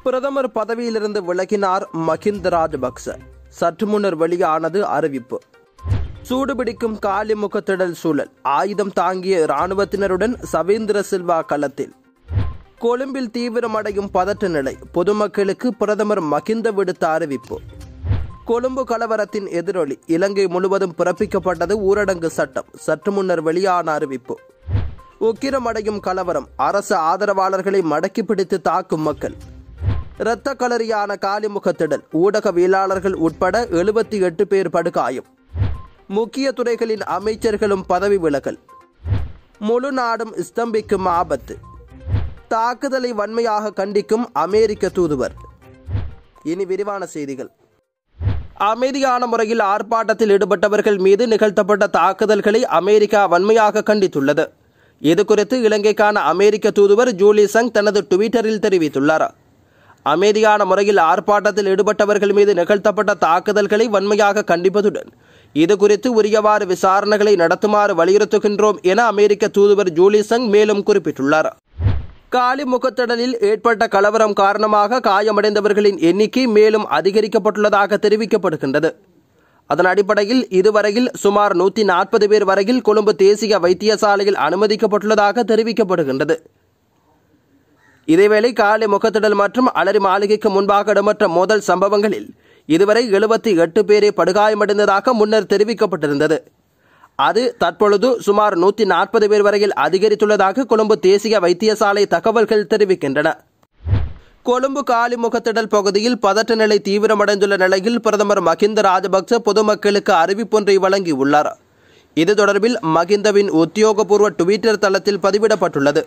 பிரதமர் பதவியிலிருந்து விலகினார் மஹிந்த ராஜபக்ச. சற்று முன்னர் வெளியானது அறிவிப்பு. சூடுபிடிக்கும் காலிமுகத்திடல் சூழல். ஆயுதம் தாங்கிய இராணுவத்தினருடன் சவேந்திர சில்வா களத்தில். கொழும்பில் தீவிரமடையும் பதட்ட நிலை. பொதுமக்களுக்கு பிரதமர் மஹிந்த விடுத்த அறிவிப்பு. கொழும்பு கலவரத்தின் எதிரொலி. இலங்கை முழுவதும் பிறப்பிக்கப்பட்டது ஊரடங்கு சட்டம். சற்று முன்னர் வெளியான அறிவிப்பு. உக்கிரமடையும் கலவரம். அரசு ஆதரவாளர்களை மடக்கி பிடித்து தாக்கும் மக்கள். இரத்த களரியான காலிமுகத்திடல். ஊடகவியலாளர்கள் உட்பட 78 பேர் படுகாயம். முக்கிய துறைகளின் அமைச்சர்களும் பதவி விலகல். முழு நாடும் ஸ்தம்பிக்கும் ஆபத்து. தாக்குதலை வன்மையாக கண்டிக்கும் அமெரிக்க தூதுவர். இனி விரிவான செய்திகள். அமைதியான முறையில் ஆர்ப்பாட்டத்தில் ஈடுபட்டவர்கள் மீது நிகழ்த்தப்பட்ட தாக்குதல்களை அமெரிக்கா வன்மையாக கண்டித்துள்ளது. இதுகுறித்து இலங்கைக்கான அமெரிக்க தூதுவர் ஜூலி சங் தனது டுவிட்டரில் தெரிவித்துள்ளார். அமைதியான முறையில் ஆர்ப்பாட்டத்தில் ஈடுபட்டவர்கள் மீது நிகழ்த்தப்பட்ட தாக்குதல்களை வன்மையாக கண்டிப்பதுடன் இதுகுறித்து உரியவாறு விசாரணைகளை நடத்துமாறு வலியுறுத்துகின்றோம் என அமெரிக்க தூதுவர் ஜூலி சங் மேலும் குறிப்பிட்டுள்ளார். காலிமுகத்திடலில் ஏற்பட்ட கலவரம் காரணமாக காயமடைந்தவர்களின் எண்ணிக்கை மேலும் அதிகரிக்கப்பட்டுள்ளதாக தெரிவிக்கப்படுகின்றது. அதன் அடிப்படையில் இதுவரையில் சுமார் 140 பேர் வரையில் கொழும்பு தேசிய வைத்தியசாலையில் அனுமதிக்கப்பட்டுள்ளதாக தெரிவிக்கப்படுகின்றது. இதேவேளை காலிமுகத்திடல் மற்றும் அலரி மாளிகைக்கு முன்பாக இடம்பெற்ற மோதல் சம்பவங்களில் இதுவரை 78 பேரே படுகாயமடைந்ததாக முன்னர் தெரிவிக்கப்பட்டிருந்தது. அது தற்பொழுது சுமார் 140 பேர் வரையில் அதிகரித்துள்ளதாக கொழும்பு தேசிய வைத்தியசாலை தகவல்கள் தெரிவிக்கின்றன. கொழும்பு காலிமுகத்திடல் பகுதியில் பதட்ட நிலை தீவிரமடைந்துள்ள நிலையில் பிரதமர் மஹிந்த ராஜபக்ச பொதுமக்களுக்கு அறிவிப்பொன்றை வழங்கியுள்ளார். இது தொடர்பில் மஹிந்தவின் உத்தியோகபூர்வ டுவிட்டர் தளத்தில் பதிவிடப்பட்டுள்ளது.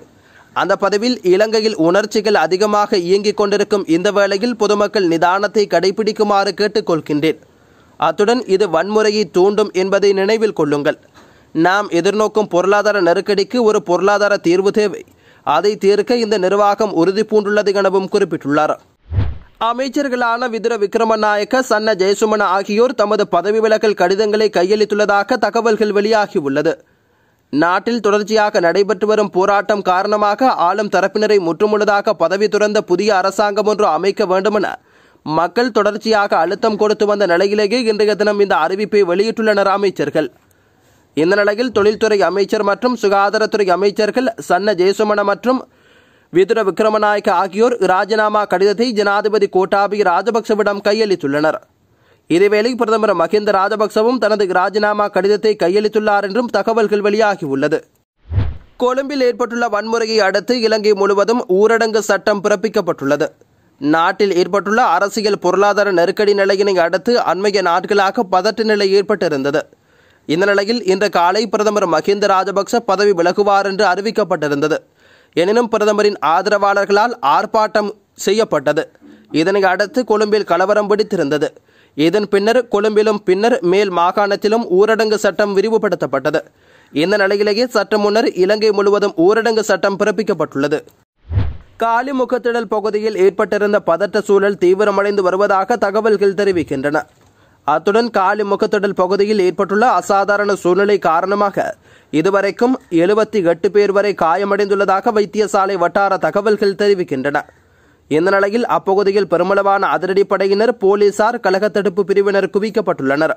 அந்த பதிவில் இலங்கையில் உணர்ச்சிகள் அதிகமாக இயங்கிக் கொண்டிருக்கும் இந்த வேளையில் பொதுமக்கள் நிதானத்தை கடைபிடிக்குமாறு கேட்டுக்கொள்கின்றேன். அத்துடன் இது வன்முறையை தூண்டும் என்பதை நினைவில் கொள்ளுங்கள். நாம் எதிர்நோக்கும் பொருளாதார நெருக்கடிக்கு ஒரு பொருளாதார தீர்வு தேவை. அதை தீர்க்க இந்த நிர்வாகம் உறுதி பூண்டுள்ளது எனவும் குறிப்பிட்டுள்ளார். அமைச்சர்களான விதுர விக்ரமநாயக்க, சன்ன ஜெயசுமன ஆகியோர் தமது பதவி விலகல் கடிதங்களை கையளித்துள்ளதாக தகவல்கள் வெளியாகியுள்ளது. நாட்டில் தொடர்ச்சியாக நடைபெற்று வரும் போராட்டம் காரணமாக ஆளும் தரப்பினரை முற்றுமுழுதாக பதவி துறந்த புதிய அரசாங்கம் ஒன்று அமைக்க வேண்டுமென மக்கள் தொடர்ச்சியாக அழுத்தம் கொடுத்து வந்த நிலையிலேயே இன்றைய தினம் இந்த அறிவிப்பை வெளியிட்டுள்ளனர் அமைச்சர்கள். இந்த நிலையில் தொழில்துறை அமைச்சர் மற்றும் சுகாதாரத்துறை அமைச்சர்கள் சன்ன ஜெயசுமன மற்றும் விதுர விக்ரமநாயக்க ஆகியோர் ராஜினாமா கடிதத்தை ஜனாதிபதி கோட்டாபய ராஜபக்சவிடம் கையளித்துள்ளனர். இதேவேளை பிரதமர் மஹிந்த ராஜபக்சவும் தனது ராஜினாமா கடிதத்தை கையளித்துள்ளார் என்றும் தகவல்கள் வெளியாகியுள்ளது. கொழும்பில் ஏற்பட்டுள்ள வன்முறையை அடுத்து இலங்கை முழுவதும் ஊரடங்கு சட்டம் பிறப்பிக்கப்பட்டுள்ளது. நாட்டில் ஏற்பட்டுள்ள அரசியல் பொருளாதார நெருக்கடி நிலையினை அடுத்து அண்மைய நாட்களாக பதட்ட நிலை ஏற்பட்டிருந்தது. இந்த நிலையில் இன்று காலை பிரதமர் மஹிந்த ராஜபக்ச பதவி விலகுவார் என்று அறிவிக்கப்பட்டிருந்தது. எனினும் பிரதமரின் ஆதரவாளர்களால் ஆர்ப்பாட்டம் செய்யப்பட்டது. இதனை அடுத்து கொழும்பில் கலவரம் வெடித்திருந்தது. இதன் பின்னர் கொழும்பிலும் பின்னர் மேல் மாகாணத்திலும் ஊரடங்கு சட்டம் விரிவுபடுத்தப்பட்டது. இந்த நிலையிலேயே சற்று முன்னர் இலங்கை முழுவதும் ஊரடங்கு சட்டம் பிறப்பிக்கப்பட்டுள்ளது. காலிமுகத்திடல் பகுதியில் ஏற்பட்டிருந்த பதட்ட சூழல் தீவிரமடைந்து வருவதாக தகவல்கள் தெரிவிக்கின்றன. அத்துடன் காலிமுகத்திடல் பகுதியில் ஏற்பட்டுள்ள அசாதாரண சூழ்நிலை காரணமாக இதுவரைக்கும் 78 பேர் வரை காயமடைந்துள்ளதாக வைத்தியசாலை வட்டார தகவல்கள் தெரிவிக்கின்றன. இந்த நிலையில் அப்பகுதியில் பெருமளவான அதிரடிப்படையினர், போலீசார், கழக தடுப்பு பிரிவினர் குவிக்கப்பட்டுள்ளனர்.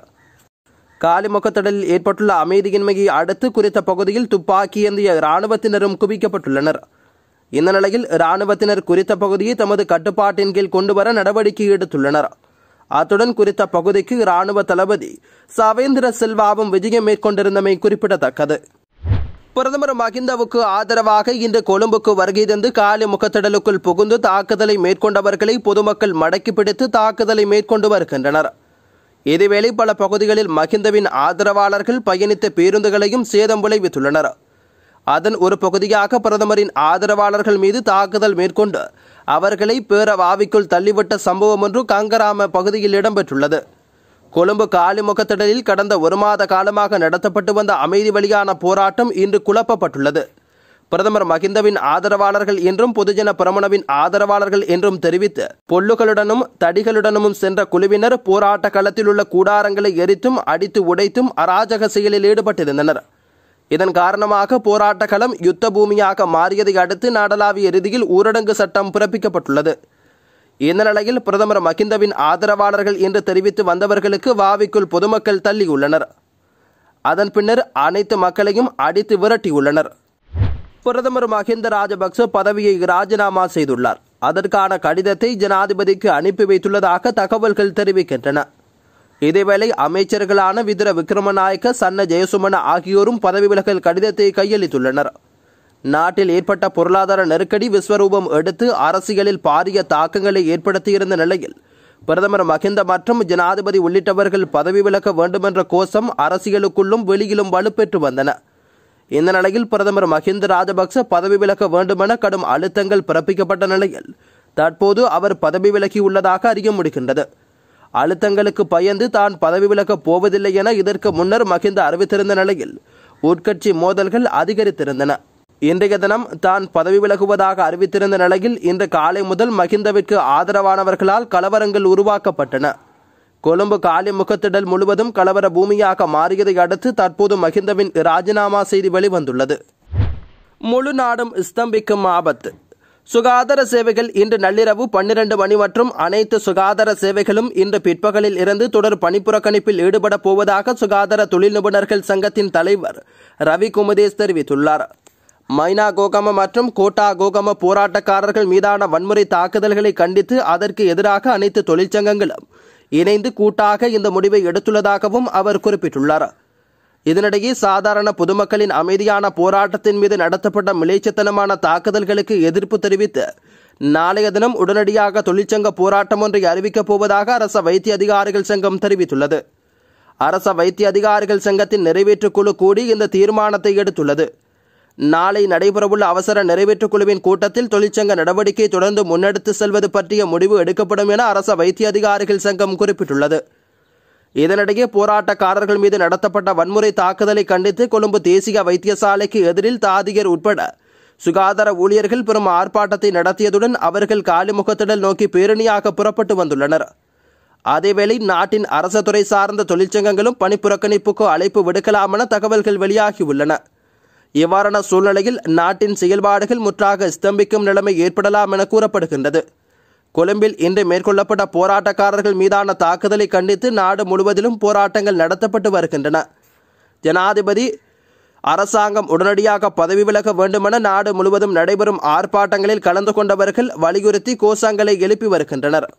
காலிமுகத்திடலில் ஏற்பட்டுள்ள அமைதியின்மையை அடுத்து குறித்த பகுதியில் துப்பாக்கி ஏந்திய இராணுவத்தினரும் குவிக்கப்பட்டுள்ளனர். இந்த நிலையில் இராணுவத்தினர் குறித்த பகுதியை தமது கட்டுப்பாட்டின் கீழ் கொண்டுவர நடவடிக்கை எடுத்துள்ளனர். அத்துடன் குறித்த பகுதிக்கு இராணுவ தளபதி சவேந்திர சில்வாவும் விஜயம் மேற்கொண்டிருந்தமை குறிப்பிடத்தக்கது. பிரதமர் மஹிந்தவுக்கு ஆதரவாக இன்று கொழும்புக்கு வருகை தந்து காலிமுகத்திடலுக்குள் புகுந்து தாக்குதலை மேற்கொண்டவர்களை பொதுமக்கள் மடக்கி பிடித்து தாக்குதலை மேற்கொண்டு வருகின்றனர். இதேவேளை பல பகுதிகளில் மஹிந்தவின் ஆதரவாளர்கள் பயணித்த பேருந்துகளையும் சேதம் விளைவித்துள்ளனர். அதன் ஒரு பகுதியாக பிரதமரின் ஆதரவாளர்கள் மீது தாக்குதல் மேற்கொண்டு அவர்களை பேரவாவிக்குள் தள்ளிவிட்ட சம்பவம் ஒன்று கங்கராம பகுதியில் இடம்பெற்றுள்ளது. கொழும்பு காலிமுகத்திடலில் கடந்த 1 மாத காலமாக நடத்தப்பட்டு வந்த அமைதி வழியான போராட்டம் இன்று குழப்பப்பட்டுள்ளது. பிரதமர் மஹிந்தவின் ஆதரவாளர்கள் என்றும் பொதுஜன பெரமுனவின் ஆதரவாளர்கள் என்றும் தெரிவித்து பொல்லுகளுடனும் தடிகளுடனும் சென்ற குழுவினர் போராட்ட களத்தில் உள்ள கூடாரங்களை எரித்தும் அடித்து உடைத்தும் அராஜக செயலில் ஈடுபட்டிருந்தனர். இதன் காரணமாக போராட்ட களம் யுத்த பூமியாக மாறியதை அடுத்து நாடளாவிய ரீதியில் ஊரடங்கு சட்டம் பிறப்பிக்கப்பட்டுள்ளது. இந்த நிலையில் பிரதமர் மகிந்தவின் ஆதரவாளர்கள் என்று தெரிவித்து வந்தவர்களுக்கு வாவிக்குள் பொதுமக்கள் தள்ளியுள்ளனர். அதன் பின்னர் அனைத்து மக்களையும் அடித்து விரட்டியுள்ளனர். பிரதமர் மஹிந்த ராஜபக்ச பதவியை ராஜினாமா செய்துள்ளார். அதற்கான கடிதத்தை ஜனாதிபதிக்கு அனுப்பி வைத்துள்ளதாக தகவல்கள் தெரிவிக்கின்றன. இதேவேளை அமைச்சர்களான விதுர விக்ரமநாயக்க, சன்ன ஜெயசுமன ஆகியோரும் பதவி விலகல் கடிதத்தை கையளித்துள்ளனர். நாட்டில் ஏற்பட்ட பொருளாதார நெருக்கடி விஸ்வரூபம் எடுத்து அரசியலில் பாரிய தாக்கங்களை ஏற்படுத்தியிருந்த நிலையில் பிரதமர் மஹிந்த மற்றும் ஜனாதிபதி உள்ளிட்டவர்கள் பதவி விலக வேண்டுமென்ற கோஷம் அரசியலுக்குள்ளும் வெளியிலும் வலுப்பெற்று வந்தன. இந்த நிலையில் பிரதமர் மஹிந்த ராஜபக்ச பதவி விலக வேண்டுமென கடும் அழுத்தங்கள் பிறப்பிக்கப்பட்ட நிலையில் தற்போது அவர் பதவி விலகியுள்ளதாக அறிய முடிகின்றது. அழுத்தங்களுக்கு பயந்து தான் பதவி விலகப் போவதில்லை என இதற்கு முன்னர் மஹிந்த அறிவித்திருந்த நிலையில் உட்கட்சி மோதல்கள் அதிகரித்திருந்தன. இன்றைய தினம் தான் பதவி விலகுவதாக அறிவித்திருந்த நிலையில் இன்று காலை முதல் மஹிந்தவிற்கு ஆதரவானவர்களால் கலவரங்கள் உருவாக்கப்பட்டன. கொழும்பு காலிமுகத்திடல் முழுவதும் கலவர பூமியாக மாறியதை அடுத்து தற்போது மஹிந்தவின் ராஜினாமா செய்தி வெளிவந்துள்ளது. முழு நாடும் ஸ்தம்பிக்கும் ஆபத்து. சுகாதார சேவைகள் இன்று நள்ளிரவு 12 மணி மற்றும் அனைத்து சுகாதார சேவைகளும் இன்று பிற்பகலில் இருந்து தொடர் பணிப்புறக்கணிப்பில் ஈடுபட போவதாக சுகாதார தொழில் நிபுணர்கள் சங்கத்தின் தலைவர் ரவி குமுதேஷ் தெரிவித்துள்ளார். மைனா கோகம மற்றும் கோட்டா கோகம போராட்டக்காரர்கள் மீதான வன்முறை தாக்குதல்களை கண்டித்து அதற்கு எதிராக அனைத்து தொழிற்சங்கங்களும் இணைந்து கூட்டாக இந்த முடிவை எடுத்துள்ளதாகவும் அவர் குறிப்பிட்டுள்ளார். இதனிடையே சாதாரண பொதுமக்களின் அமைதியான போராட்டத்தின் மீது நடத்தப்பட்ட மிலேச்சத்தனமான தாக்குதல்களுக்கு எதிர்ப்பு தெரிவித்து நாளைய தினம் உடனடியாக தொழிற்சங்க போராட்டம் ஒன்றை அறிவிக்கப் போவதாக அரச வைத்திய அதிகாரிகள் சங்கம் தெரிவித்துள்ளது. அரச வைத்திய அதிகாரிகள் சங்கத்தின் நிறைவேற்றுக் குழு கூடி இந்த தீர்மானத்தை எடுத்துள்ளது. நாளை நடைபெறவுள்ள அவசர நிறைவேற்றுக் குழுவின் கூட்டத்தில் தொழிற்சங்க நடவடிக்கை தொடர்ந்து முன்னெடுத்து செல்வது பற்றிய முடிவு எடுக்கப்படும் என அரச வைத்திய அதிகாரிகள் சங்கம் குறிப்பிட்டுள்ளது. இதனிடையே போராட்டக்காரர்கள் மீது நடத்தப்பட்ட வன்முறை தாக்குதலை கண்டித்து கொழும்பு தேசிய வைத்தியசாலைக்கு எதிரில் தாதியர் உட்பட சுகாதார ஊழியர்கள் பெரும் ஆர்ப்பாட்டத்தை நடத்தியதுடன் அவர்கள் காலிமுகத்திடல் நோக்கி பேரணியாக புறப்பட்டு வந்துள்ளனர். அதேவேளை நாட்டின் அரசு துறை சார்ந்த தொழிற்சங்கங்களும் பணிப்புறக்கணிப்புக்கு அழைப்பு விடுக்கலாம் என தகவல்கள் வெளியாகியுள்ளன. இவ்வாறான சூழ்நிலையில் நாட்டின் செயல்பாடுகள் முற்றாக ஸ்தம்பிக்கும் நிலைமை ஏற்படலாம் என கூறப்படுகின்றது. கொழும்பில் இன்று மேற்கொள்ளப்பட்ட போராட்டக்காரர்கள் மீதான தாக்குதலை கண்டித்து நாடு முழுவதிலும் போராட்டங்கள் நடத்தப்பட்டு வருகின்றன. ஜனாதிபதி அரசாங்கம் உடனடியாக பதவி விலக வேண்டுமென நாடு முழுவதும் நடைபெறும் ஆர்ப்பாட்டங்களில் கலந்து கொண்டவர்கள் வலியுறுத்தி கோஷங்களை எழுப்பி வருகின்றனர்.